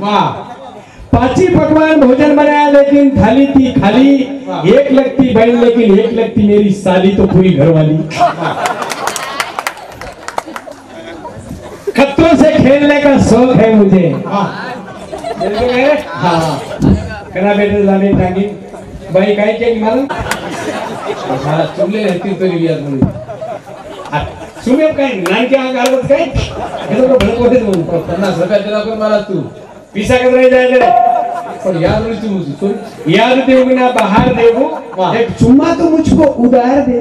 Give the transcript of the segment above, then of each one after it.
वाह। पांची पकवान भोजन बनाया लेकिन थाली थी खाली। एक लगती बहन लेकिन एक लगती मेरी साली तो पूरी घरवाली। खतरों से खेलने का शौक है मुझे। हाँ कना बेटे लाने टांगी बाई काय केली मला सारा चुमले रहती तो रियाज मुली सुमे काय नानके अंगारत काय हे तो भले कोठे म्हणून 50 रुपया दिला पण मला तू पिसा कदराई जायले रे पण याद नहीं तू मुझे सॉरी याद देवगी ना बाहर देवो एक चुम्मा तो मुझको उधार दे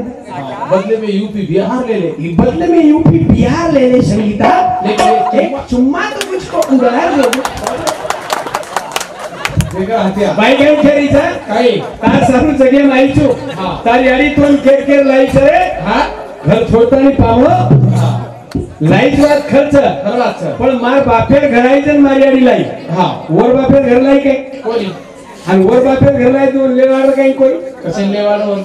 बदले में यूपी बिहार ले ले बदले में यूपी बिहार ले ले संगीता लेकिन एक चुम्मा तो मुझको उधार दे देखा हत्या बाई काय खेळीचा काय तार सारू जगे माईचो तार याडी तोन केर केर लाईच रे हां घर छोडतानी पावळो लाईच वात खर्च खरवाच पण मार बापेर घरायचं मार याडी लाई हां वर बापेर घर लाई काय कोणी आणि वर बापेर घर लाई तू लेवाड काही कोई कसे लेवाडवर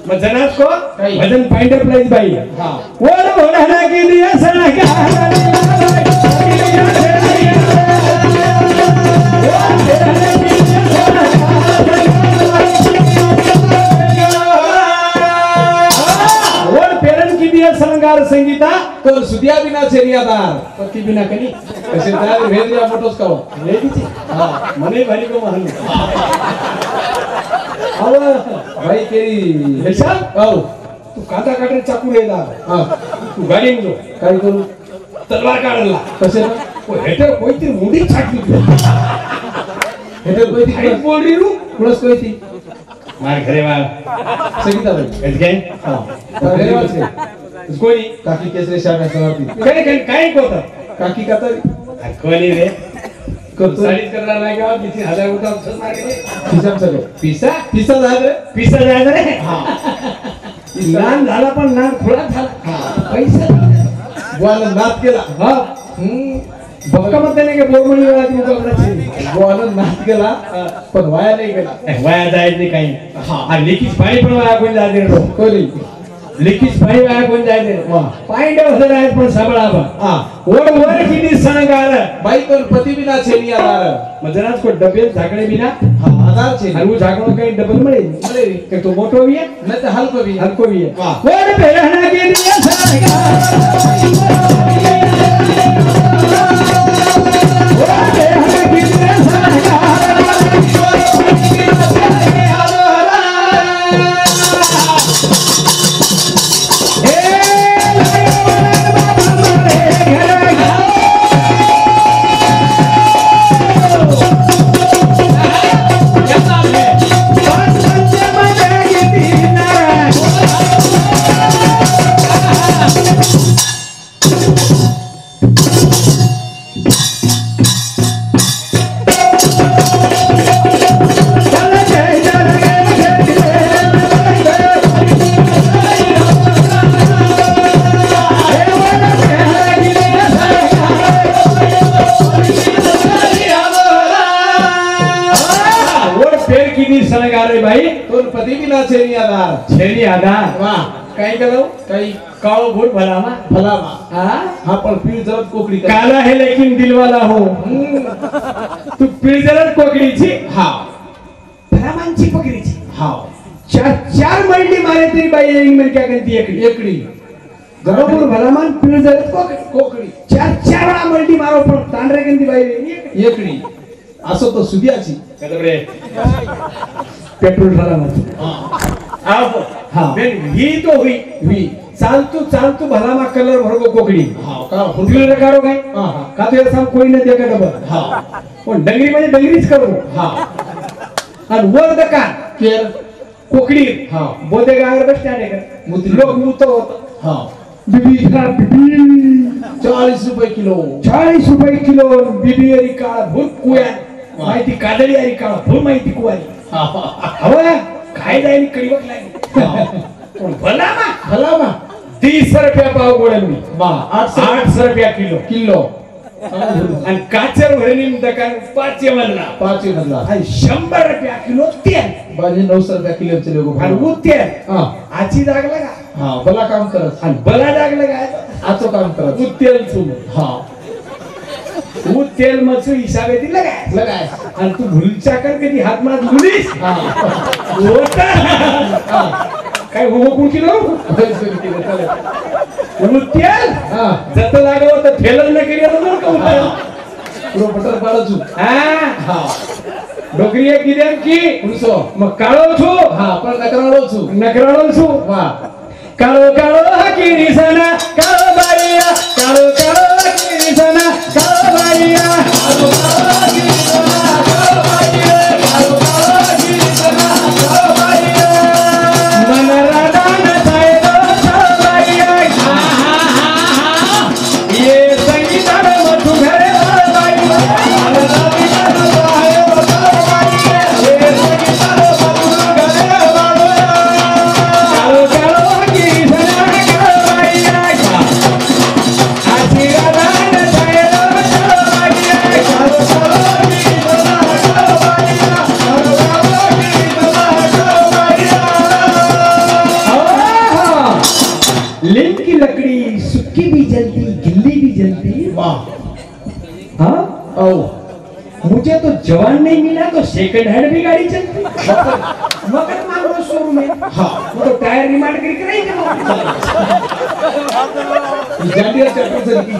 मग जनात को काही. भजन फाइंड अप लाईच बाई हां वर ओढाना की दिया सणा संगार संगीता तो सुदिया बिना सेरियादार पति बिना कनी कसे दार भेदिया फोटोस का लेडीची हां मने भारी को महल अव भाई केरी हेसा औ तू काटा काटे चाकू रे दा हां तू गाडी में काय करू तलवार काढला कसे वो हेटर कोई ती मुंडी छाटली हेटर कोई थी आई बोल रही हूं पुलिस कोई थी मार घरे वाल संगीता भाई एस गए हां घरे वाल से कोणी काकी केसरे शान सनाती काय काय काय कोता काकी का तर कोणी रे करतो साडीत करणार नाही का किती हजार उठाव सर मार के खिसाम सगळं पिसा खिसा झालं पिसा जायचं रे हां नान झाला पण नान खुळा झाला पैसा बुवाला नाद केला हा बक्का मध्ये नाही का बोरमणी वेळा ती मुकाबला बुवाला नाद केला पण वाया नाही गेला वाया जायचं नाही काही हा. आणि लेकीच पाणी पण वाया कोणी जाते रे कोणी लेकीच पाणी वाया कोणी जायचे वाह. पाणी वगैरे आहेत पण सबळा बा हां वर वर किती सणगार बाई पण पति बिना छेनियादार मजनाच को डबे झाकड़े बिना हां आधार छे और वो झाकड़ों का डबल मरे मरे के तो मोटो भी है न तो हल्को भी हल्को भी है वाह. वर पहना के दिया भाई तो पति बिना छेनियादार छेनी आधार वाह काही करो काही काळो भूत भलामा फलामा हाँ हां पण पीळ जरत कोकडी का काला है लेकिन दिल वाला हो तू पिळजरत कोकड़ीची हां भलामांची पकडीची हां चार मल्टी मारे तरी बाई एक मिनिट क्या करती एकड़ी एकडी बरोबर भलामान पिळजरत कोकडी चार वेळा मल्टी मारो पण तांडरे कंदी बाई एकडी असो तो सुदियाची कदबरे पेट्रोल झाला मत हां आप हाँ. बेन ही तो हुई चालतू भलामा कलर भरगो कोकड़ी हां का फुटले रकारो काय हां हां का तो साम कोई न देखा डबल हां पण डंगरी म्हणजे डंगरीच करू हां आणि वर दका केर कोकड़ी हां बोधे गागर बस स्टैंड है मुती लोग मुतो होता हां बीबी का बीबी 40 रुपये किलो 40 रुपये किलो बीबी अरी काळा भूत कुया माहिती कादळी अरी काळा भूत माहिती कुवारी हां हवा खाय जायनी कळवत नाही पण भलामा 30 रुपया पाव गोडन मी बा 800 रुपया किलो आणि काचर भरणी दकान 5 मधला 5 मधला आणि 100 रुपया किलो तेल बाजी 900 रुपया किलो चले गो आणि वो तेल हां आची लागला का हां भला काम करत आणि बला लागला का आचो काम करत वो तेल सुन हां तू तेल मचू हिसाबे ती लगाय आणि तू भुलचा कर कधी हात मात भुलीस काय हो कोण किलो तेल जत लागलं होतं फेलन न केलं का बटर पाडू डोकरी किदेन की मग काळो छू पण नकराळो छू वा काळो काळो की निसना काळो बाईया काळो काळो की निसना काळो बाईया काळो काळो की निसना काळो बाईया काळो काळो की निसना काळो बाईया मन राधा न सायदो काळो बाईया ये संगीतार मधु घरे काळो बाईया मन राधा न सायदो काळो बाईया ये संगीतार मधु घरे काळो काळो की निसना काळो बाईया आशी राधा न सायदो काळो बाईया काळो काळो की निसना काळो बाईया काळो काळो की निसना काळो बाईया लीम की लकड़ी सुक्की भी जलती गिल्ली भी जलती वाह हाँ मुझे तो जवान नहीं मिला तो सेकंड हैंड भी गाड़ी चलती मगर मांगो शोरूम में वो तो टायर रिमांड करके नहीं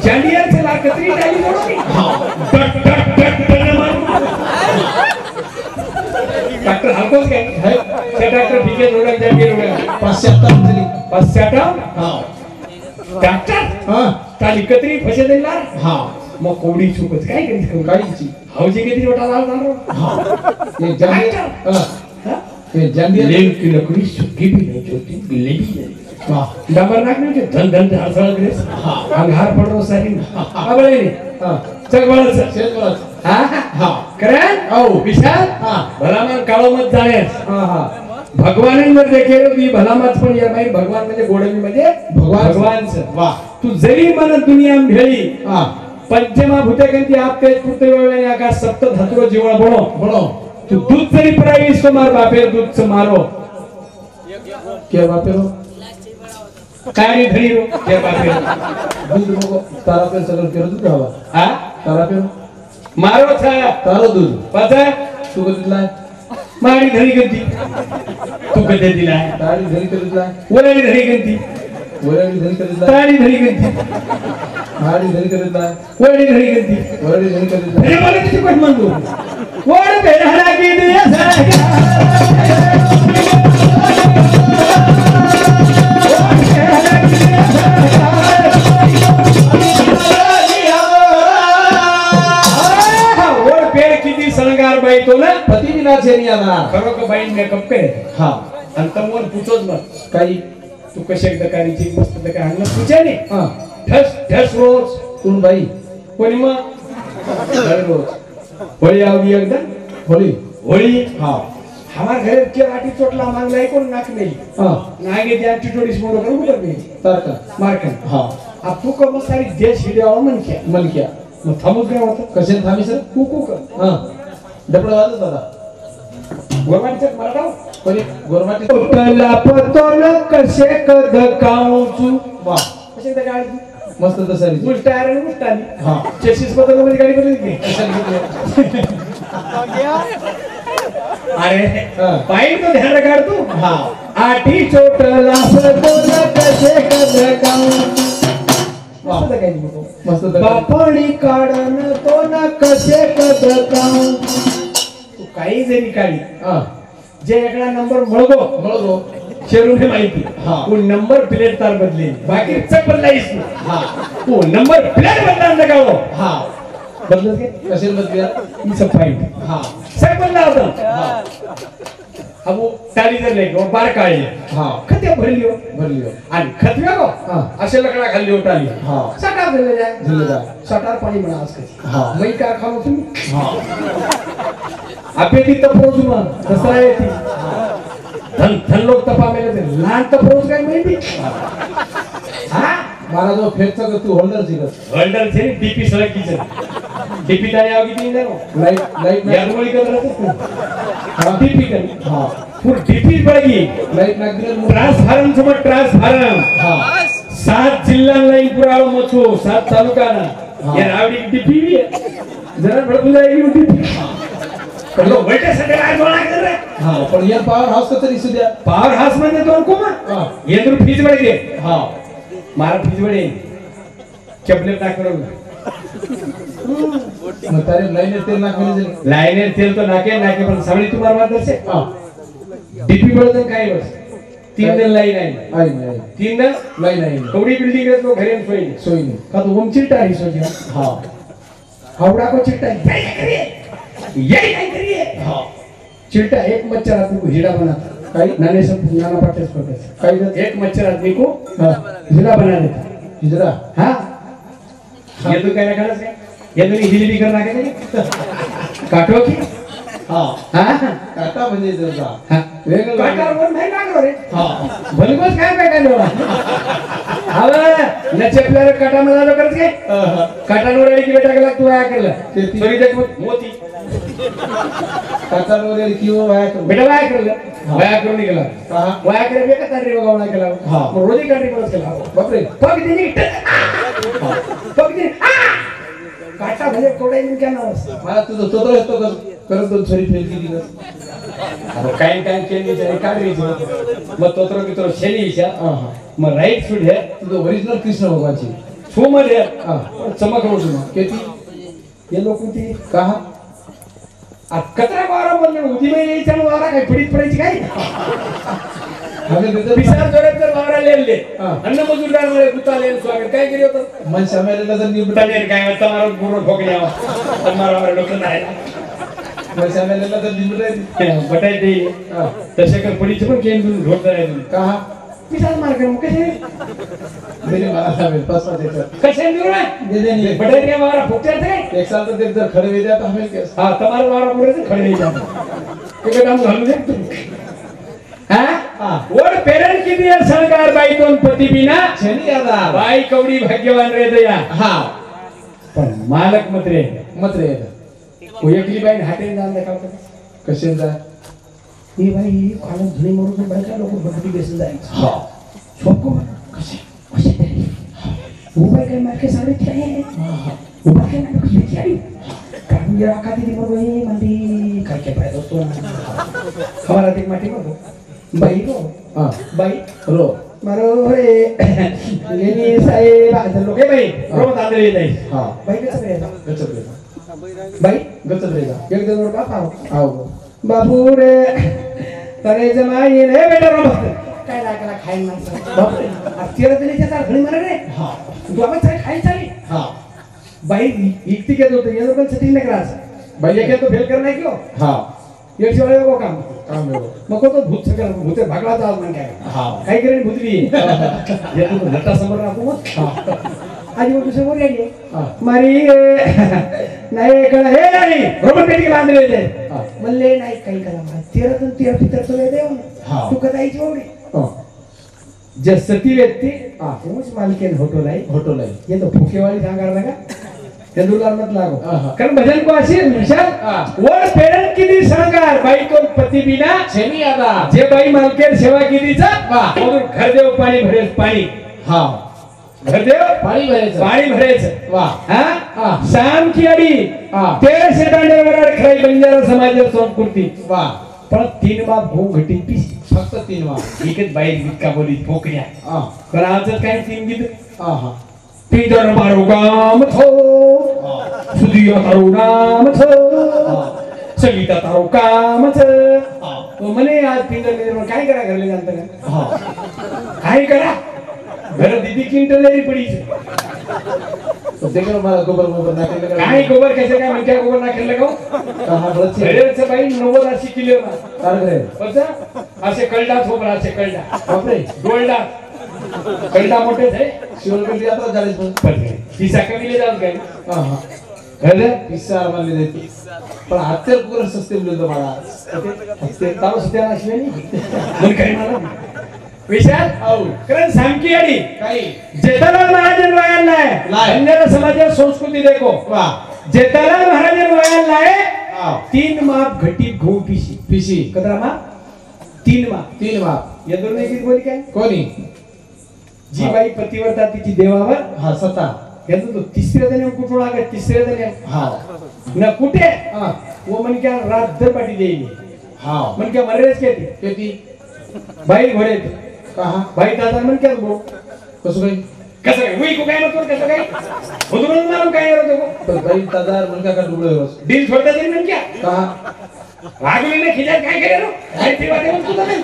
जांडियर से ला कतरी डाली मोड़ोगी डट डट डट डट मारो डॉक्टर हलकोस के है से डॉक्टर ठीक है रोड़ा जांडियर रोड़ा पश्चाताप डॉक्टर ताली कतरी फसे देला मग कोडी चुकत काय करीत काहीची हौजी किती मोठा झाला ये जांडियर लेम की लकड़ी सुक्की भी नहीं होती गिल्ली भी नहीं डबर नाक नहीं धन धन हड़सड़ ग्रेस अंगार पड़ो सारी अबले नहीं चक बोला शेत बोला करें विशाल भला मन काळो मत जाणे भगवानांवर देखेल की भला मत पण या भाई भगवान म्हणजे गोडवी म्हणजे भगवानचं वाह तू जरी मन दुनिया भेळी पंचमा भूतेकंती आप तेज पुत्र वेळी आकाश सप्त धातुरो जीवन बनो तू दूध जरी पराई इसको मार बापेर दूध से मारो क्या बापेरो काय धरी रो क्या बापेर दूध मग तारा पे सगळं करत गावा तारा पे मारो था तारो दूध पता तू कधीलाय मारी धरी गंती तू कधी दिलाय तारी घरी कधीलाय वराडी धरी गंती वराडी घरी कधीलाय तारी धरी गंती हाडी घरी कधीलाय वराडी धरी गंती वराडी घरी कधीलाय अरे मला किती कोण म्हणतो वड बेहरा की दिया सागा वड पेड़ किती संगार बाई तो ना पती बिना छेनी आना खरो का बाई मेकअप करे आणि तमवर पुछोच मग काही तू कशी एकदा कारीची मस्त काय अन्न पुछे नाही हां ठस ठस रोज कोण बाई कोणी मग रोज होळी आवली एकदा होळी होळी हां हमार घरे के लाठी चोटला मांगलाय कोण नाक नाही नागे त्या टिटोडीस मोडो करू कर मी तारका मारकन हां अब तू को मग सारी देश हिडियावर मन क्या मग थांबूच काय होतं कसे थांबी सर कुकू कर हां डबडा वाजत दादा गोरमाटीचं मराठा कोणी गोरमाटी कला पतोल कसे कद काऊचू वाह कसे एकदा गाडी मस्त तसरी उलट टायर आणि उलट आली हां चेसिस बदल मध्ये गाडी बदलली की अरे बाईक तो ध्यान रखा तू हां आठी चोटला पतोल कसे कद काऊचू मस्त काय मस्त बापडी काढन तो ना कसे कद काऊचू तू काही जरी काढी जे एकला नंबर मळगो शेरू ने माहिती वो नंबर प्लेट तार बदली बाकी सब बदलाईस वो नंबर प्लेट बदला लगाओ बदलत के कसे बदलिया ये सब फाइट सब बदला होता अब वो ताली जर लेके वो बार काढली खत्या भरली हो आणि खतव्या को असे लकडा खाल्ली उठाली सटार दिले जाय सटार पाणी म्हणा आज कधी मै का खाऊ तुम्ही आपे ती तपोज मग दसरा येते धन धन लोक तपा मेले ते लहान तपोज काय माहिती मारा जो फेरचा तू होल्डर होल्डर छे डीपी सळक किचन डीपी ताणी आव किती जानो लाईट या गोळी कर राहते डीपी कर फुल डीपी पडगी लाईट नाक दिले ट्रान्सफॉर्म समज ट्रान्सफॉर्म 7 जिल्हा लाईन पुराव मचो 7 तालुका ना ये रावडी की टीपी जरा भडकून जाएगी टीपी कलो वैटे सगळे काय गोळा कर रे हा पण या पॉवर हाऊस का तरी सुद्या पॉवर हाऊस मध्ये दोन कोमा हा ये तर फीज बडे हा मारा फीज बडे चपले टाक करो मग तारे लाईन तेल नाखले लाईने तेल तो नाके नाके पण सावळी तुम्हाला मात्र से हा डीपी बळदन काय बस 3 दिन लाईन आहे आई नाही 3 दिन लाईन आहे कवडी बिल्डिंग है तो घरे सोई सोई नाही का तो ओम चिट्टा ही सोई हा हावड़ा को चिट्टा यही नहीं करिए हा चिट्टा एक मच्छर आदमी को हीरा बनाता काही नाने सब नाना पाटे पड़ते काही एक मच्छर आदमी को हा हीरा बना देता हिजरा हाँ ये तो कहना कहना से ये तो हिली भी करना के नहीं काटो की हा हाँ काटा म्हणजे जरा हाँ वेगळं काटार वर नाही लागलो रे हा भलगोस काय काय काय लोला हवा न चपल्यावर काटा मला लो करत के काटांवर आली की बेटा गेला तू आया करला शेती. सॉरी देख मोती काटा वगैरे किंवा वाया कर बेटा वाया करला वाया करून निघाला हा वाया करे बेटा तारी बघावला केला हा. मग रोजी काटी परत केला बापरे पग दिनी पग दिनी काटा भले कोडे इन क्या नाव मला तुझं तोत्र येतो करत दोन सरी फेल केली बस अरे काय काय केली तरी काढली मग तोत्र की तो शेली विचार हा हा मग राईट फूड है तुझं ओरिजिनल कृष्ण भगवानची छू मध्ये हा चमक रोज किती ये लोक ती का कचरा वारा बोलले उदी में यायचा वारा काय पडीत पडायची काय हमें देतो पिसार जोरात तर वारा लेले हा. अन्न मजूरदार मुळे गुताले स्वागत काय केली होतं मन शामेला जर निवडता तनेर काय તમારો ગુરો ઠોકને આવો તમારો ડોક્ટર ના मन शामेला जर निवडता બટાઈ દે हा तसे कर पडीच पण केन दूर ढोट करायचं का पिसार मार कर कसे मेरे मला शामेल पास पास देतो कसे दूर दे दे नहीं बटाई के वारा फुकटर थे एक साल तक जर खड़े हो जाता हमें कैसे हां તમારો વારા પૂરે છે ખડે નહીં જાતો એક કામ ચાલુ છે हां हा और पेरेंट की दिया सरकार बाई दोन पती बिना शनी आदा बाई कवडी भाग्यवान रे दया हा पण मालक मत रे मत रे वो एकली बाई हाते जान देखा कसे जा ये भाई खाना धुनी मरू तो बड़का लोग बकरी बेच जाए हा सबको कसे कसे तेरी वो भाई के मार के सारे क्या है वो भाई के मार के क्या है काबू ये आका दी मरो ये मंदी करके पाए दोस्तों हमारा देख माटी मरो बाई को हा बाई रो मारो रे लेनी साहेब आज लोग भाई रो बता दे नहीं हा बाई कैसे रहेगा गचप रे बाई गचप रे एक दिन और बाप आओ आओ बाबू रे तरे जमाई रे बेटा रो काय लागला खाईन माणसं बाप रे तेरा दिलीच्या तार घरी मारे रे हा तू आपण काय खाई चाली हा बाई इकती के होते ये लोगन सेटिंग नहीं करा भाई ये तो फेल करना है क्यों हा एक से वाले को काम काम है मग तो भूत सकर भूते भागला था मन काय हा काय करे भूतली ये तो लटा समोर राखू मग आज वो दुसरे वर आली हा मारी नाही कळ हे नाही रोबट पेटी के बांधले थे हा म्हणले नाही काही करा मला तेरा तर तेरा भीतर तो दे हा. तू कदाईची ओढी हा जे सती व्यक्ती हा. तेच मालकीन होटो लाई होटो लाई ये तो फुकेवाली सांगार लगा ते दुलार मत लागो आहा. कारण भजन को असे विशाल हा. वर पेरन किती सांगार बाई तो पती बिना शनी आदा जे बाई मालकेर सेवा कितीचा वाह. म्हणून घर देव पाणी भरेल पाणी हा घर देव पाणी भरायचं पाणी भरायचं वाह हा हा. शाम की अडी हा. 1300 दांडेवर खराई बंजारा समाज संस्कृती वाह पण 3 बाप भोग घटी पीस फक्त 3 वाह एकच बाई गीत का बोली ठोकऱ्या हा पण आजच काय 3 गीत हा पीदर मारो गाम थो सुदिया तारो नाम थो संगीता तारो काम थ तो म्हणे आज पीदर ने काय करा घरले जानता का हा काय करा घर दीदी किंटल लई पडी तो देखो मला गोबर नाकेल काय गोबर कैसे काय म्हणते गोबर नाखेल लगाव कहा बरच घरेच बाई 90-80 किलो ना कार बस असे कळडा थोपरा असे कळडा बापरे डोलडा कळडा मोठे थे शिवलकडे आता झालीस पण पिसा कमी ले जाऊ काय हा हा अरे पिसार मानले देते पण हत्यार पूर्ण सस्ते मिळतो मला ते तारो सत्या असलेली मन काय मला विशाल आऊ कारण सामकी आडी काही जेठालाल महाराजन वयाल लाय. लाय अन्य समाज संस्कृती देखो वाह जेठालाल महाराजन वयाल लाय हा 3 माप घटी घो पिशी पिशी कदरा माप 3 माप 3 वाह या दोन एक बोली काय कोणी जी बाई पतिव्रता तिची देवावर हा सता याचं तो तिसऱ्या दिने कुठून आला तिसऱ्या दिने हा ना कुठे हा वो मन क्या रात दर पाटी देईल हा मन क्या मरेच केती किती बाई घोडे कहा बाई दादा मन क्या बो कसं काय कसं काय वही को काय मत कसं काय उधरून मारून काय रे तो तर बाई दादा मन का डुबळे बस दिल छोड़ता दिन मन क्या कहा आगली ने खिजा काय करे रो काय ते बाते मत तुझा नाही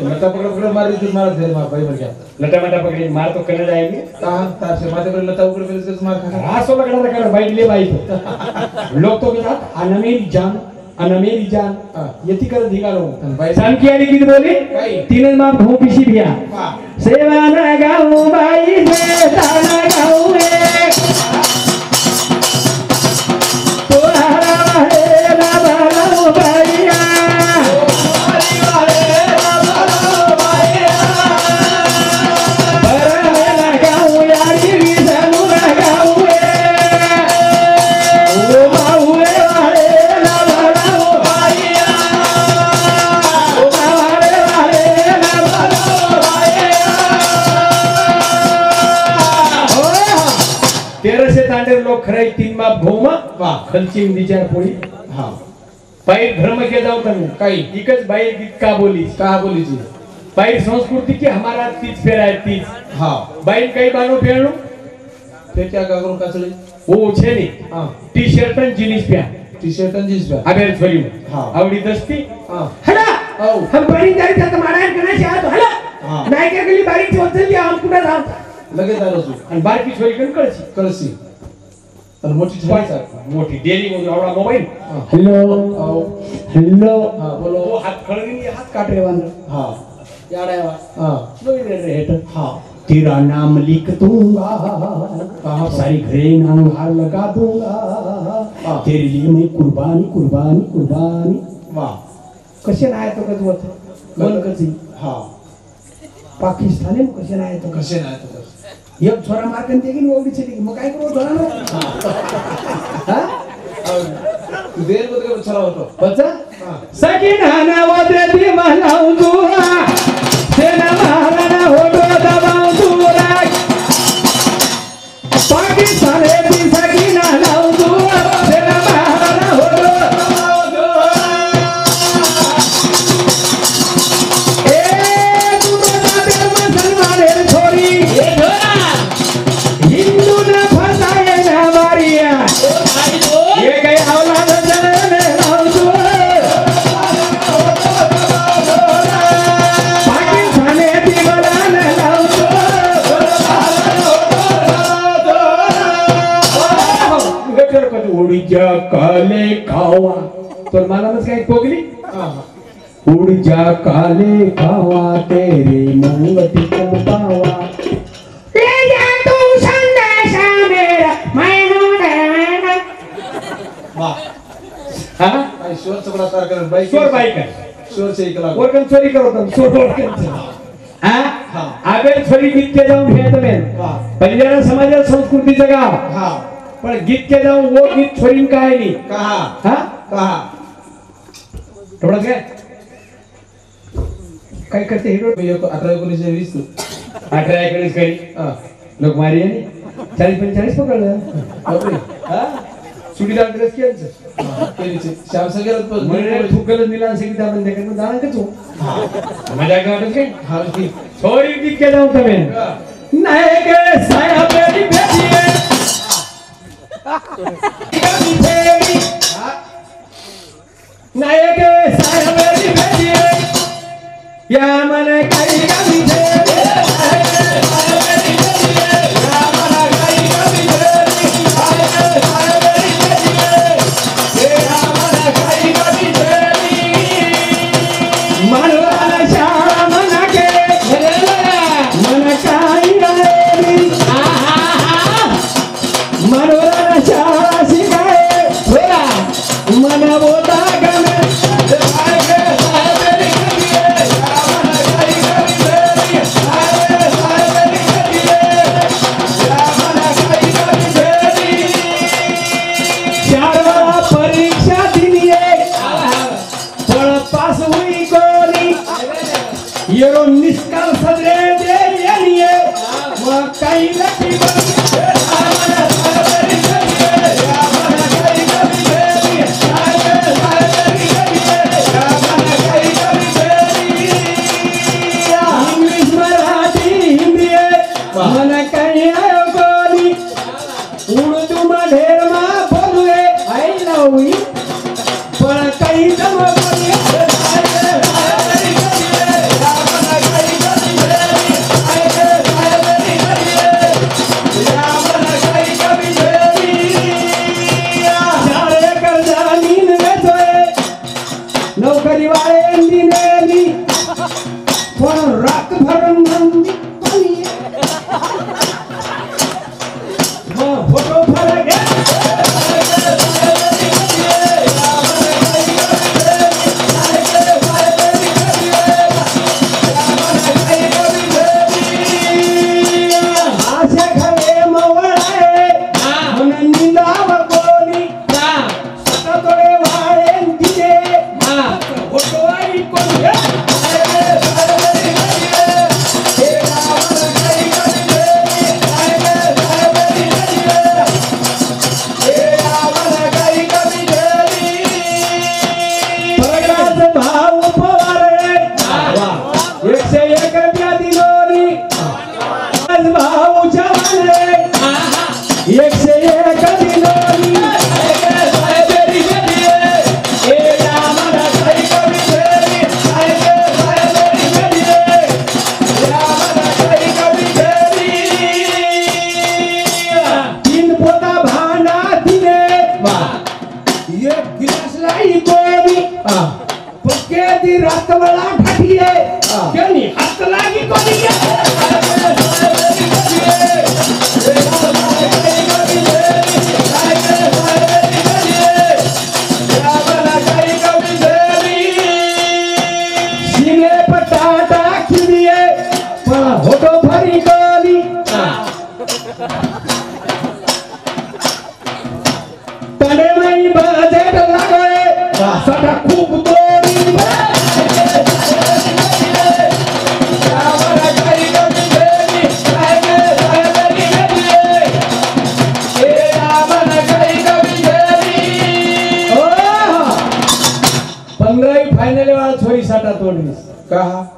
लता पकड़ मारी थी मार दे मार भाई मर गया लटा मटा पकड़ी मार तो करने जाएंगे कहा तार से माथे पर लता पकड़ फिर से मार खा रासो लगड़ा रखा बाइक ले बाई तो लोग तो के साथ अनमेरी जान यति कर दिगा लो बाई सान की आली की बोली बाई तीन मां भू पिसी भिया वाह सेवा ना गाऊ बाई से ताना गाऊ रे तोहरा है ना बाऊ बाईया लोग खराई तीन माप भोमा वाह खलची विचार पोळी हा बाहेर धर्म के जाऊ तनु काही इकच बाहेर गीत का बोली कहा बोली जी बाहेर संस्कृती की हमारा तीच फेर आहे तीच हा बाहेर काही बानो फेरणू फिर क्या करूं काचले ओ छे नी हां टी शर्ट आणि जीन्स प्या टी शर्ट आणि जीन्स पे अबेर छोरी हां आवडी दस्ती हां हला औ हम बड़ी जाई था तुम्हारा कना से आ तो हला हां नाही के गली बारी चोचल दिया हम कुठे राव लगे दारो सु आणि बारकी छोरी कन कळशी कळसी आणि मोठी छाई सारखी मोठी डेली मध्ये आवडा मोबाईल हां हॅलो औ हॅलो हां बोलो वो हात खळगी हात काटरे वांद हां याडावा हां लोई रे हेट हां तेरा नाम लिख दूंगा कहाँ सारी घरे नाम हार लगा दूंगा तेरे लिए मैं कुर्बानी कुर्बानी कुर्बानी वाह कसे नाही तो कधी होत मन कधी हां पाकिस्तानी कसे नाही तो कसे नाही तर एक छोरा मारकन ते की ओवडी चली मग काय करू छोरा हा तू देर मध्ये चला होतो बच्चा हां सकीन हना वदती महलाऊ दुआ सेना महाराणा होडो दबाऊ दुआ पाकिस्तान ती सकीन हलाऊ दुआ सेना महाराणा होडो दबाऊ दुआ ए दुनिया में मुसलमान है छोरी ये छोरा हिंदू ना फसाए ना मारिया ये गए औलाद जने राव दुआ उड़जा काले खावा तो मालूम है कोगली उड़जा काले खावा तेरे मंगती को पावा ले जा तू संदेशा मेरा मैं देना वाह हां आई शोर सगळा तार कर बाई शोर बाई कर शोर से इकला और कन चोरी करो तुम शोर कर हां हां आबेर चोरी गीत के जाऊन हे तुम्हें वाह पंजाब समाज संस्कृती जगा हां पण गीत के जाऊन वो गीत छोरीन काय नाही कहा हां कहा थोड़ा काय करते हिरो 18 19 20 18 19 करी हां लोक मारी आणि 40 45 पकडलं बापरे हां चुडीदार ड्रेस केलं केलीचे श्याम सगळ्यात म्हणजे ठुकल निलान संगीता बंद करून जाण कचो मजा काढत काय हां की छोरी गीत के जाऊन तमे नाही के साया मेरी बेटी है नायक साया मेरी बेटी है या मन काही कमी थे साया मेरी बेटी है या मन काही कमी थे साया मेरी बेटी है या मन काही कमी थे मनवाला शाळा मना के मन काही रे मनवाला शाळा शिकाय थोडा मन बोता गमे परीक्षा दिली पण पास हुई कोणी येरो निष्काल सदरे दे येनिये मग काही नक्की नोकरी वाले दिनेली पण रात भर मंदी पाणी फोटो फरक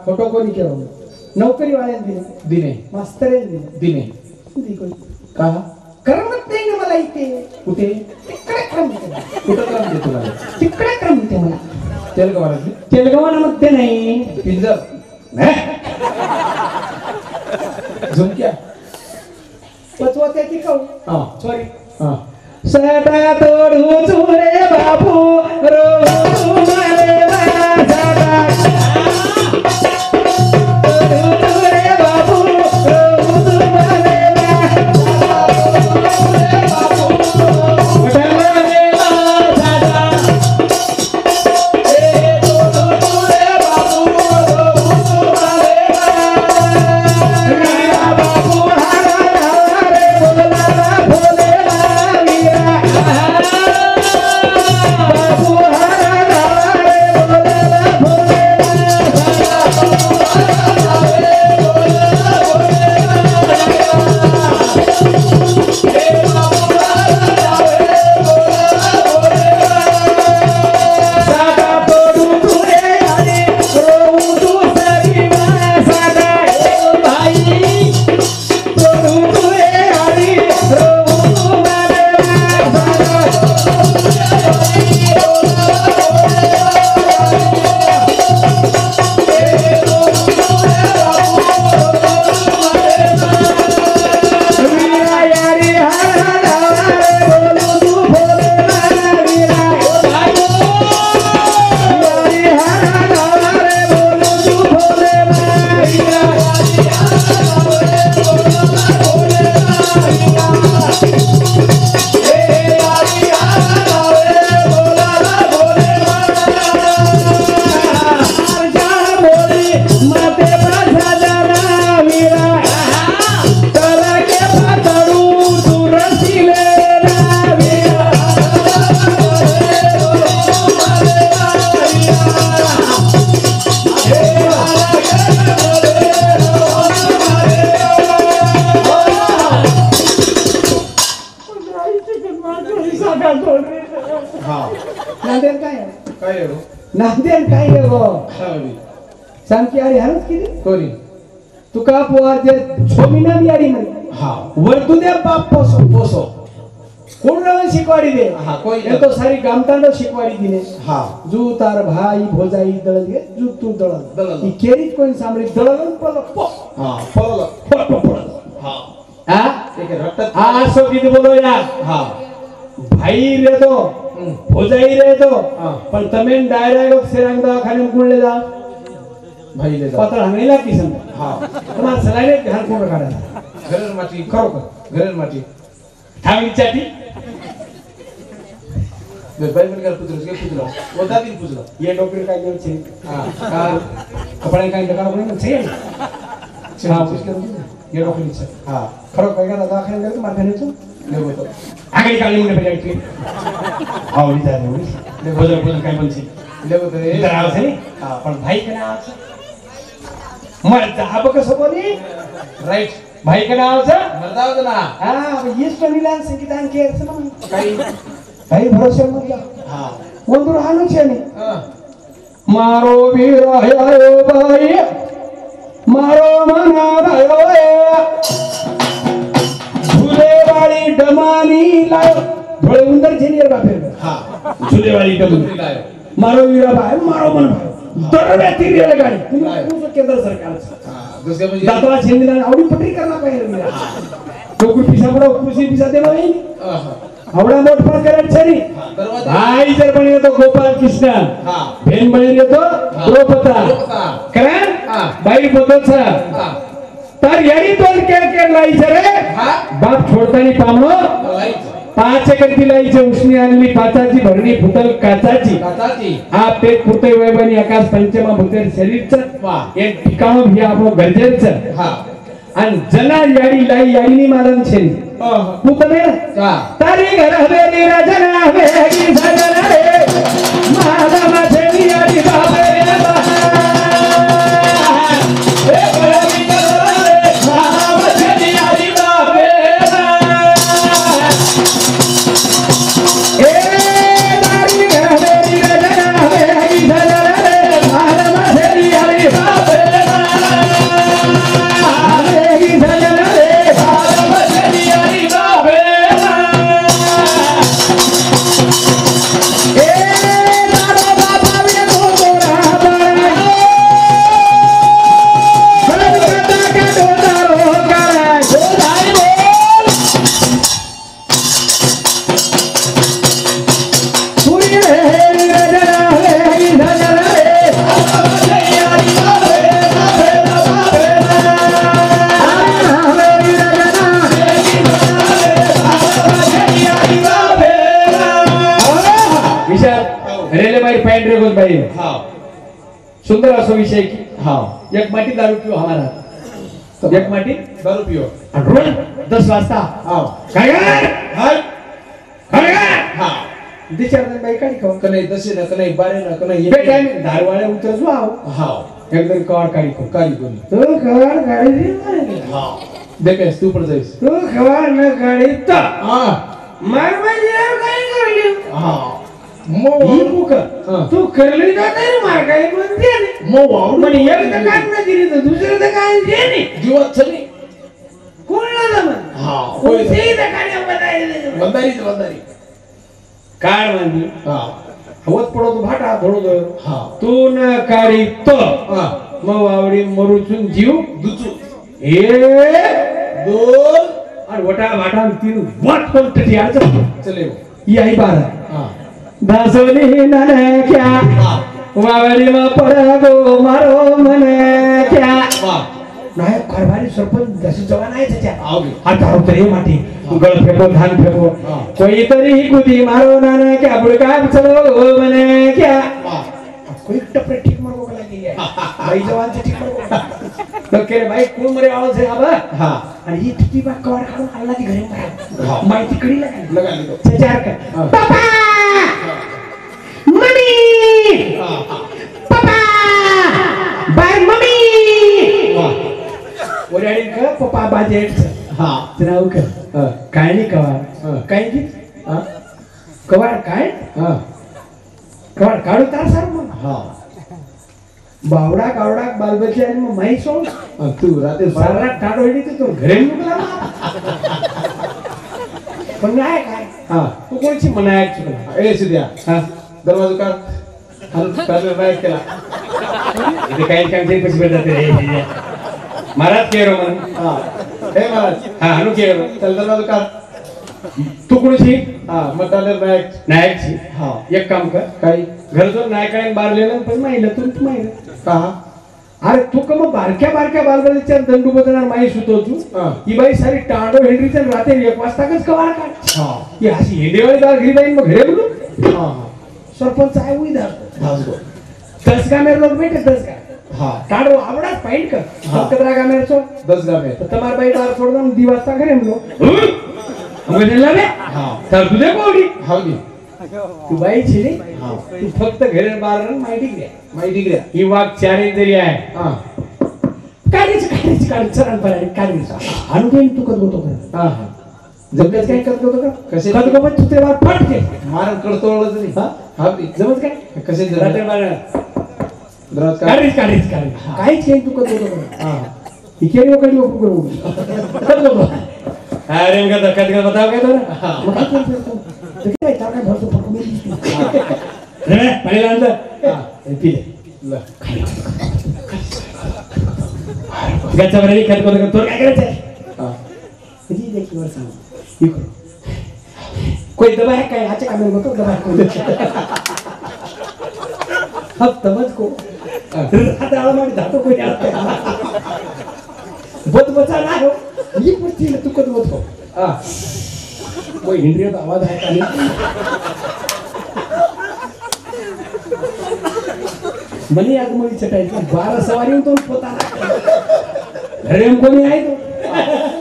फोटो कोणी केला नोकरी वाल्यांनी दिने मास्तर दिने का करमत नाही ना मला इथे कुठे तिकडे करमते कुठं करमते तुला तिकडे करमते मला तेलगवानामध्ये नाही पिंजर झुमक्या पचवते ती कहू हा सॉरी हा सटा तोडू चुरे बापू रो मारे नांदेड काय आहे गो सांग की अरे हरच किती कोणी तुका पोवाचे छोमीना बियाडी म्हणे हा वर्तू दे बाप पोसो पोसो कोण राव शिकवाडी दे हा कोई तो सारी गामतांड शिकवाडी दिने हा जू तार भाई भोजाई दळल घे जू तू दळल ई केरीत कोण सामरी दळल पल हा पल हा हा एक रट्ट हा सो किती बोलो यार हा भाई रे तो हो जाई रे तो हाँ। पण તમે ડાયરેક્ટ સેરાંગ દવાખાને કુળલે જા भाई ले जा પતળ હંગેલા કિસમ हाँ તમાર સલાઈને ઘર કોણ કાઢે घरेर माटी खरोखर घरेर माटी થાવી ચાટી भाई मन कर पुत्र के पुत्र वो दादी पुत्र ये डॉक्टर का जो છે हाँ આ કપડા કાઈ દકાળ પડે છે હા પુષ્કર ये डॉक्टर છે हाँ ખરો કઈ का દવાખાને ગયો તો માથે નેચો ले वो तो આગળ કાલી મને પેલા કે આવ લીધા ને બોલો બોલો કાઈ બનશે ले वो तो इधर આવે છે ને हाँ પણ ભાઈ કના આવે છે મરતા આ બક સકોની राइट ભાઈ કના આવે છે मरदा होता ना હા હવે યસ પનિલાન સંગીતાન કે છે ને कहीं ભાઈ ભરોસે મત જા हाँ વંદુર હાનું છે ને हाँ મારો વીર આયો ભાઈ મારો મના ભાઈ ઝૂલેવાળી ડમાની લાયો ધોળે ઉંદર છે ને યાર બાપે हाँ ઝૂલેવાળી ડમાની पुत्री लायो મારો વીરા ભાઈ મારો મન ભાઈ દરવે તીરે લગાડી લાયો. હું તો કેન્દ્ર સરકાર છે हाँ दूसरे मुझे દાતવા છેંદના આવડી પટરી કરના પાય વીરા તો કોઈ પીસા પડો કૃષि પીસા દેનો નહીં हाँ આવડા મોટ પણ કરે છે ની दरवाजा ભાઈ જર બની તો ગોપાલ કૃષ્ણ हाँ બેન બની તો દ્રૌપદા द्रौपदा કરા हाँ બાઈ બોતો છે हाँ તાર યારી તો કે લાઈ છે રે हाँ બાપ છોડતાની પામણો लाइट 5 એકરથી લાઈ છે ઉષ્ણી આનલી પાચાજી ભરણી ભૂતલ કાચાજી काकाजी આ પેટ પૂરતે વૈભવની આકાશ પંચમાં ભૂતેર શરીર છે वाह એક ઠિકાણો ભી આપણો ગરજેર છે हाँ અને જના યાડી લાઈ યાડીની માલમ છે हाँ હું તને हाँ તારી ઘર હવેલી રાજના હવેલી સજના રે માલમ છે યાડી બાપે એ ગરમી કરો રે માલમ છે યાડી બાપે એ તારી ઘર હવેલી રાજના હવેલી સજના રે માલમ છે યાડી બાપે હવેલી સજના રે માલમ છે યાડી બાપે એ તારો બાપ આવે તો ગોરા બાળા હર કતા કે ડોલારો કરાય બોલાય બોલ પૂરી રે રજના રે ધજના રે યારી બાપે બાપે બાપે હવેલી રજના યારી બાપે विशाल रेले मारी पैंट रे गोल भाई हाँ सुंदर असो विषय की हाँ एक माटी दारू पियो हमारा एक माटी दारू पियो और रोज 10 वाजता हाँ खड़गार हाँ खड़गार हाँ दिचार दिन भाई काढी खाऊ कने दसे ना कने बारे ना कने बे टाइम दारू वाले उतर जो आओ हाँ एक दिन कवाड़ काढी खाऊ कारी कोनी तो कवाड़ काढी दी हाँ देखे तू ऊपर जाइस तो कवाड़ न काढी तो हाँ मार माझी यार काय करली हाँ मो ही मुक हाँ. तू करली ना नाही मार काय म्हणते ने मो वाव पण एक तर काय ना दिली तर दुसरं तर काय दे ने जीवात छली कोणला जमन हाँ कोणती तर काय बतायले बंदारी तो बंदारी काढ म्हणजे हाँ हवत पडो तो भाटा थोडो तो हाँ तू न काढी तो हाँ मग आवडी मरूचून जीव दुचू ए दोन आणि वटा वाटा तीन वाट कोण तटी आज चले वो ही आई बारा हाँ दासोनी नने क्या हाँ वावडी मा पडगो मारो मने क्या वाह नायक कारभारी सरपंच जसे जवान आहे त्याच्या आओगे हा दारू तरी माटी गळ फेको धान फेको हाँ. कोई तरी कुदी मारो नाने क्या बुड़का चलो मने क्या वाह कोई टपरे ठीक मरो को लगी है भाई जवान से ठीक मरो तो के भाई कोण मरे आवाज है अब हाँ आणि ही टिकी बा कवर काढून आला ती घरी हाँ. मरा माहिती कडी लागली लगा ली तो सजार का हाँ. पापा मम्मी हाँ हाँ पापा बाय मम्मी वाह ओरडी का पप्पा बाजेट हाँ जनाव का हाँ काय नाही कवार हाँ. काय की हाँ कवार काय हाँ कवार काढू तार सर मग हाँ बावडा कावडा बालबच्चे आणि मग माई सोड हाँ, तू राते सारा टाटो हिडी तो घरे निघला पण नाही काय हाँ तू कोणची मनायक चुकला ए सिद्धिया हा दरवाजा काढ आणि पहिले बाहेर केला इथे काही काम ते पैसे भेटतात रे महाराज के रो मन हाँ हे महाराज हा हनु के रो चल दरवाजा काढ तू कोणची हा मटाले नायक नायकची हा एक काम कर काही घर जो नायकाने बारलेलं पण माहिलं तू माहिलं का अरे तू का मग बारक्या बारक्या बालबालीच्या दंडू बदलणार माहीत होतो तू हा. ही बाई सारी टांडो हेनरीच्या रात्री 1 वाजता कच कवार काढ हा ही अशी हेंडेवाळी दार घरी बाई मग घरे बोलू हा सरपंच आहे उई दार धासगो 10 गामेर लोग बेटे 10 गा हा टांडो आवडा पॉइंट कर हा. कतरा गामेर छो 10 गामे तो तुम्हार बाई दार छोड़ दम 2 वाजता घरे हम लोग हमको दिला बे हा तर तुझे कोडी हावगी तू बाई छिली हा तू फक्त घरे बाहेर माहिती घे माहिती घ्या ही वाघ चारी तरी आहे हा काढीच चरण पराडी काढीच अनुदेन तू कत होतो का हा हा जमत काय करत होतो का कसे? कत गो तू ते वार फट के मारण करतो ओळख नाही हा हावगी जमत काय कसे रात्री बारा दरवाज का काढीच काहीच काही तू कत होतो का हा इकेरी वकडली ओपू करू कत होतो अरे मग कत का बताव काय तो हा. मग काय करतो ते काय तार काय भरतो फटकून रे पाणी आणलं हा पिले ल गच्चा बरं खत करतो तो काय करायचं हा जी देखी वर सांग इकडे कोई दबा है काय आचे कामे होतो दबा कोई अब समझ को रात आला मारी धातो कोई आता बत बचा ना हो ये पुस्ती तू कत होतो हा कोई हिंद्रियत आवाज आहे का नाही मनी आगमनी चटायची 12 सवारी तो पोता घरे कोणी आहे तो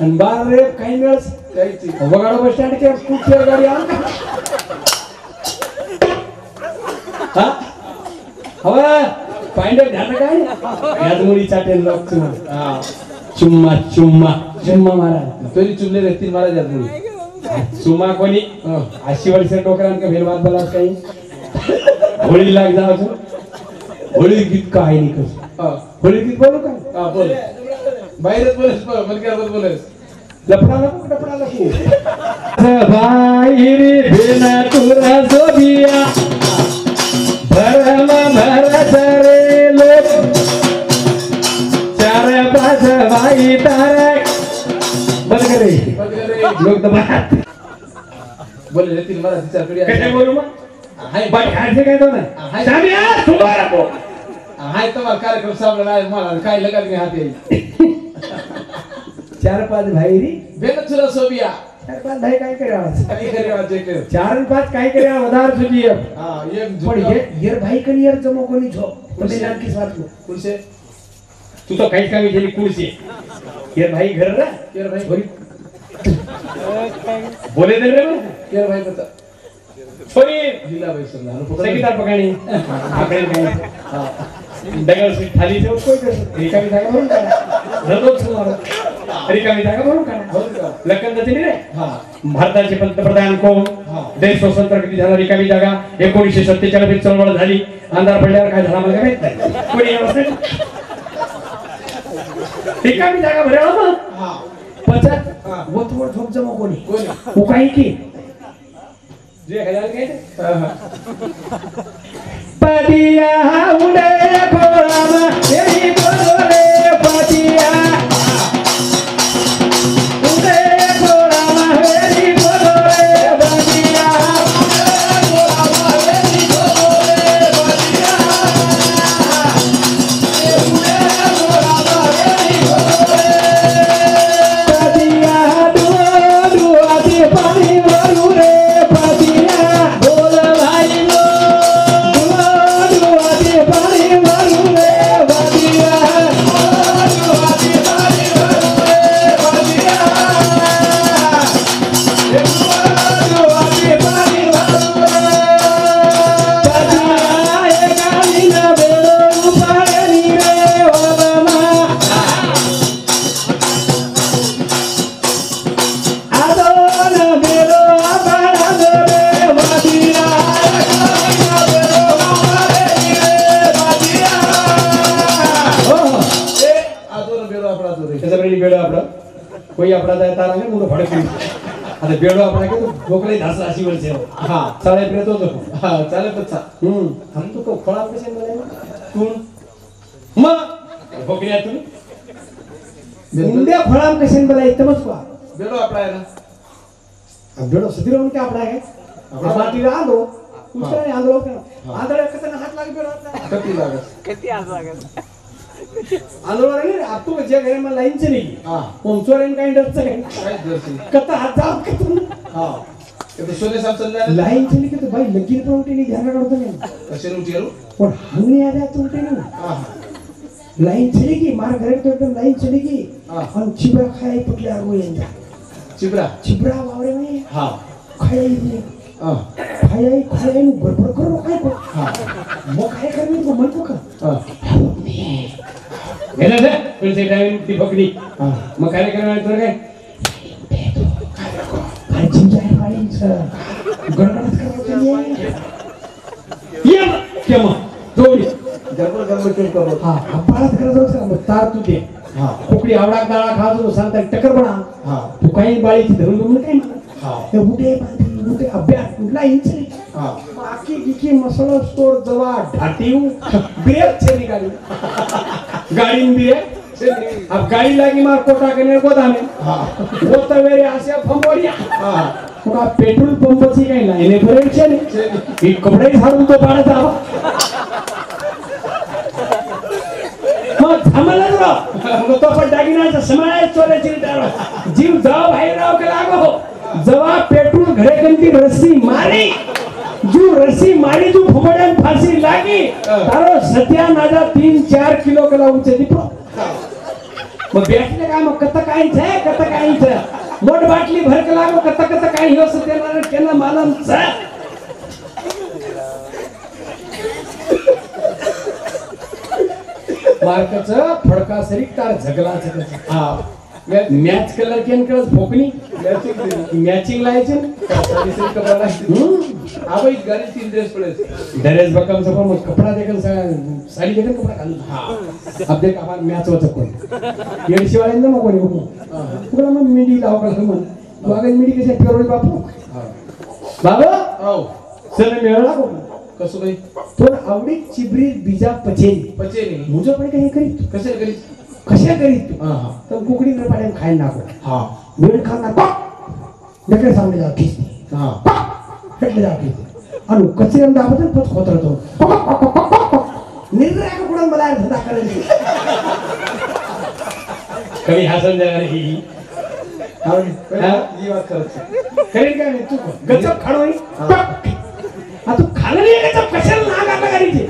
आणि 12 रे काही मिळस काहीची वगाडा बस स्टँड के कुठे गाडी आण हा हवा पांडे ध्यान काय आगमनी चाटेल लोक तुम्हाला हा चुम्मा मारा तरी चुमले रहतील महाराज आदमी चुम्मा कोणी 80 वर्ष डोकरांका भेलवाद बोला काही होळी लाग जा अजून होळी गीत काय नाही कसं हा होळी गीत बोलू का हा बोल बाहेरच बोलस मलक्यावर बोलस लपडा नको बाहेर भेना तुरा सोबिया भर रे लोक 4-5 बाई तारक बंद करे लोक दबा बोले रहतील महाराज विचार करी कसे बोलू मग हाय बाई खायचे काय तो ना हाय सामिया तुम्हाला को हाय तुम्हाला कार्यक्रम सापडला नाही मला काय लगा मी हात येईल 4-5 भाई री बेन तुला सोबिया 4-5 भाई काय करे आवाज काही खरी वाचे कर 4-5 काय करे वधार सुजी हा एक पण ये भाई कनी यार जमो कोणी झो तुम्ही नाकी साथ कुलसे तू तो काहीच काम विचारली कुर्सी ये भाई घर रा केर भाई छोरी बोले दे रे केर भाई बता छोरी जिल्हा भाई समजा सेकिदार पकाणी आकडे काय हा डगल से थाली से कोई रिकामी जागा भरून काढा दररोज मारो रिकामी जागा भरून काढा लखन दती रे हा भारताचे पंतप्रधान कोण देश स्वतंत्र किती झाला रिकामी जागा 1947 मध्ये चळवळ झाली अंधार पडल्यावर काय झाला मला काय माहित नाही कोणी व्यवस्थित रिकामी जागा भरावा मग हा पचात वतवड झोप जमा कोणी कोणी उकाई की जे खायला काय ते पतिया उडे खोळामा येई बोले पतिया उडे खोळामा येई बोले पतिया खोळामा येई बोले पतिया उडे खोळामा येई बोले पतिया दू आती पाणी भरू रे पतिया बोल भाई लो कोई अपना जाए तारा ने मुंडो फड़क अरे बेड़ो अपना के तो ठोकरे धास राशि वर्ष है हां साले प्रे तो हां चाले पच्चा हम तो को फळा कसे बोले तू म ठोकऱ्या तू इंडिया फळा कसे बोले इतमच को बेडो आपला आहे ना बेड़ो सदी रोन के आपड़ा है बाटी आंदो उसका नहीं आंदो आंदो कितना हाथ लागे बेड़ो कती लागत किती आज लागत आंदो रे आप तो जे घरे में लाइन चली हां कोणचोरेन काही डर चले काय दर्शी कता हात जाव कितून हां ते सोने साहब चल रहा है लाइन चली के तो भाई लगीन पर उठे नहीं ध्यान करतो नहीं कसे उठियो और हमने आ जाए तो उठे नहीं हां लाइन चलेगी मार घरे तो एकदम लाइन चलेगी हाँ। हम चिबरा खाए पकले आगो येंदा चिबरा वावरे में हां खाए नहीं हां खाए खाए नु गड़बड़ करो काय को हां मो खाए करने को मन को का हां गेला से फिर से टाइम ती पकड़ी हां मग काय करणार तर काय काय चिंजाय वाली गडबडच करायची ये केमा जोडी गडबड क्यों करो हा अपाळात करायचं का मग तार तू दे हां कोकडी आवडा दाळा खाजो सांगता टक्कर बना हां तू काही बाळीची धरून तुम्ही काय म्हणा हां ते उठे उठे अभ्यास उठला इंचली हां बाकी की मसाला स्टोर जवा ढाटीव ब्रेक छे निकाली गाड़ी में भी है अब गाड़ी लगी मार कोटा के गोदामे हां वो तो मेरे आसे फंबोड़िया हां का पेट्रोल पंप ची काही लाईने भरेल छे ने ही कपडे सारून तो पाडत आवा मग थांबला रो मग तो पण दागिनाचा समाय चोराची डारो जीव जाव बाहेर राव के लागो जवा पेट्रोल घरे गंती रस्सी मारी जो रस्सी मारी जो फुमड्यान फांसी लागी तारो सत्यानाजा 3-4 किलो कला ऊंचे दीपो मग बैठले का मग कत काही छे मोट बाटली भर के लागो कत काही हो सत्यानारायण केना मालूम छे मार्कच फडका सरी तार झगला छे हां मॅच कलर केन कळस फोकनी मॅचिंग लायचे सारी से कपड़ा हां भाई गाड़ी 3 ड्रेस पड़े ड्रेस बकम सब मग कपड़ा देखल साडी देखल कपड़ा घाल हां अब देख आपण मॅच होत कोण येडशी वाळेंना मग कोणी तुला मग मिडी लाव का म्हण तू आगे मिडी कशी पेरोल बापू हां बाबा आओ सर मेळला को कसो भाई तो आवडी चिबरी बीजा पचेली पचेली मुझे पण काही करीत कसे करी कशा करीत तू हां हां तर कुकडी न पाड्यान खाय नाको हां वेळ खाणार पा देखले सामने जा खिचती हां हेटले जा खिचती अनु कचऱ्यान दाबत पच खोतरतो निर्णय कुडन मला धंदा करायची कमी हसन जागा ही आवडी ही बात करत करीन काय नाही तू गजब खाणोई आ तू खाल्लं नाही गजब कशाला नागा लगायची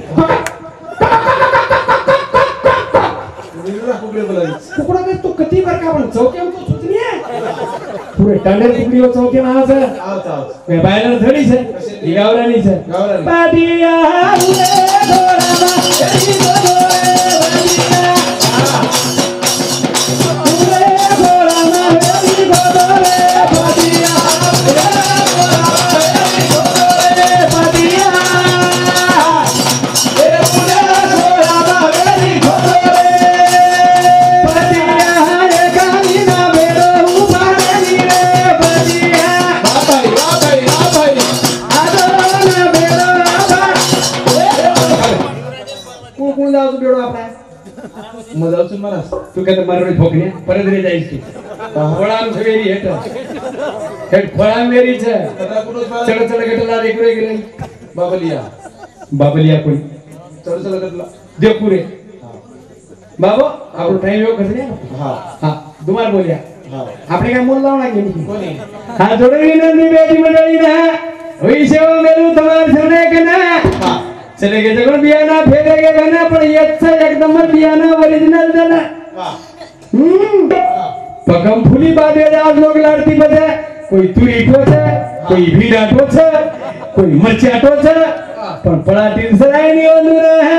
निरा कुकडे बोलायची कुकडा काय तू कधी बर का पण चौक्यावर तू सुचनी आहे पुरे टांडर कुकडी चौक्या नावाचं आओ वे बायलर थोडी छे ही गावरानी छे गावरानी. पादिया हुए दोरामा एही दोरे बादिया हुए दोरामा एही दोरे बादिया मजावचून मला तू काय मारवडी ठोकण्या परत रे जाईस तू खोळाम सवेरी हेट हेट खोळाम मेरी छे कदा कुठं चल चल गटला रेकडे गेले बाबलिया कोण चढ कदला देवपुरे बाबो આપણો ટાઈમ એવો કરશે हां હા दुमार बोलिया हां આપણે કઈ મોલ લાવણા કે નહીં कोणी હા જોડેલી નંદી બેટી મંડળી ના હોઈ સેવા મેલું તમાર સને કે ના हां चले गे जगण बियाना फेरे गे गाना पण याचा एकदम बियाना ओरिजिनल देना हां पगम फुली बादे आज लोग लड़ती बजे कोई तुरी ठोचे कोई भीड़ा ठोचे कोई मरचा ठोचे पण पळाटीन सराय नी ओलूर है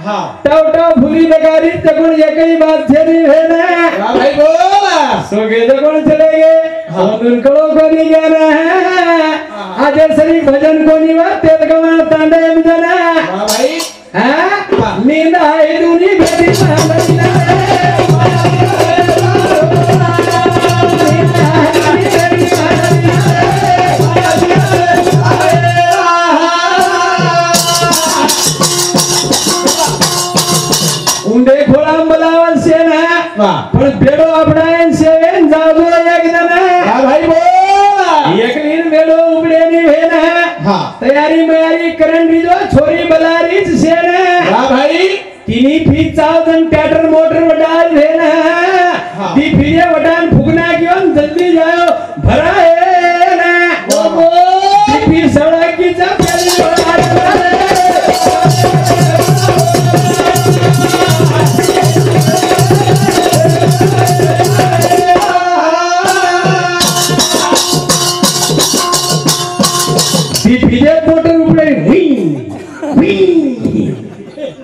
हां टाव टाव फुली बेगारी तगुण एकही बात छेनी भेना हां भाई बोला सोगे जगण चले गे ओलूर कलो कोनी गेना है आज सरी भजन कोनी वा तेल गवा तांडे जना हां भाई हां नींद आई दुनी बेटी मांगला उंडे खोळाम बोलावल सेना वाह पण बेडो आपणायन सेवेन जावलो एकदा ना हां भाई बोला हा तयारी मयारी करण रिजो छोरी बलारीच से ना वाह भाई तिनी फी चावजन ट्रैक्टर मोटर वडाल है ना हाँ। दी फिरे वडान फुगना क्यों जल्दी जाओ भरा है ना वो दी फिर सड़क की जा पहली फिरे मोटर उपड़े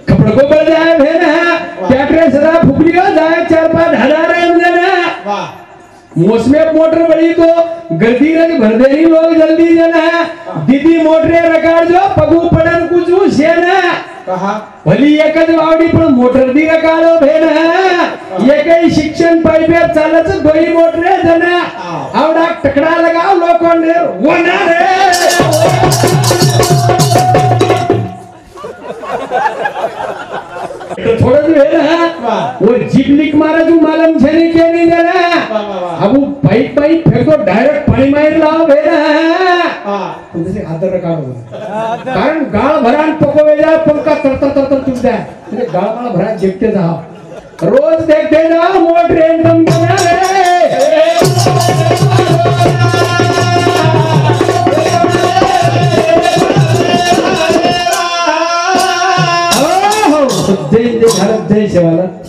कपड़ को बढ़ जाए है ना ट्रैक्टर सदा फुकली हो जाए 4-5 हजार वाह मौसमे मोटर बड़ी तो गर्दी रज भर देनी लोग जल्दी जना दीदी मोटरे रकाड़ जो पगू पड़न कुछ से ना कहा भली एकच वावडी पण मोटर दी रकाळो भेन एकही शिक्षण पाइपे चालच दोई मोटरे जना आवडा टकड़ा लगाव लोकोंडे वना रे तो थोड़ा जो है ना वो जिबलिक मारा जो मालूम छनी के नहीं जना अब पाइप फेंको डायरेक्ट पानी मार लाओ भेना तुमसे आदर रकाळो कारण गाळ भरान पकोवे जा पंखा तर तुमचा म्हणजे गाळ मला भरा देखते जा रोज देखते जा मोट ट्रेन तुम बना रे जय जय भारत जय शिवाला